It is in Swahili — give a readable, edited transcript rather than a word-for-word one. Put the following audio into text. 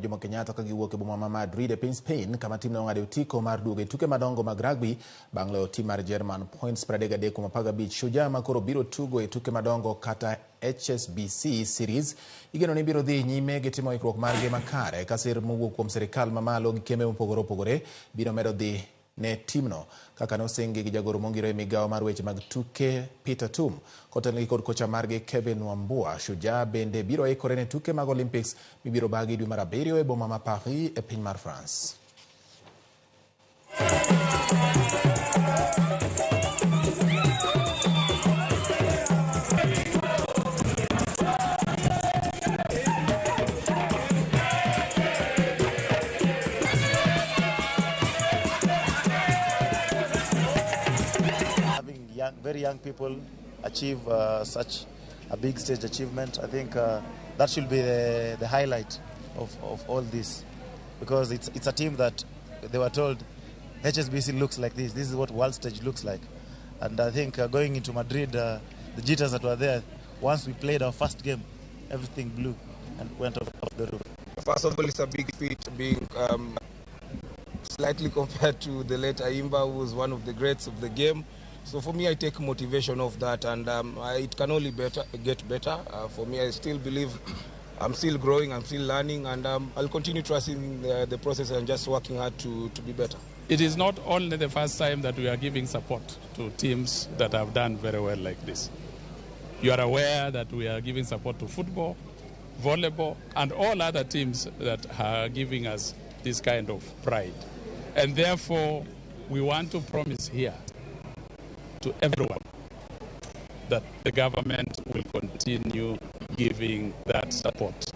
Jomo Kenyatta ka giwuok e boma ma Madrid e piny Spain kama timno ng'ado otiko mar duogo e tuke madongo mag rugby bang' loyo tim mar German points 33-15. Shujaa ma koro biro tugo e tuke madongo kata HSBC series igeno ni biro dhi nyime gi timo ikruok margi makare ka sir mowuok kuom sirikal mamalo gi kembe mopogore opogore biro medo dhi ne timno kaka nosingi gi jagoro mongiro e migawo mar weche mag tuke Peter Tum kotelnegi kod kocha margi Kevin Wambua. Shujaa bende biro ikore ne tuke mag Olympics mibiro bagi dwe mar 7 e boma ma Paris e piny mar France. Very young people achieve such a big stage achievement. I think that should be the highlight of all this, because it's a team that they were told HSBC looks like this. This is what world stage looks like. And I think going into Madrid, the jitters that were there, once we played our first game, everything blew and went off the roof. First of all, it's a big feat being slightly compared to the late Aimba, who was one of the greats of the game. So for me, I take motivation of that, and it can only get better. For me, I still believe I'm still growing, I'm still learning, and I'll continue trusting the process and just working hard to be better. It is not only the first time that we are giving support to teams that have done very well like this. You are aware that we are giving support to football, volleyball, and all other teams that are giving us this kind of pride. And therefore, we want to promise here to everyone that the government will continue giving that support.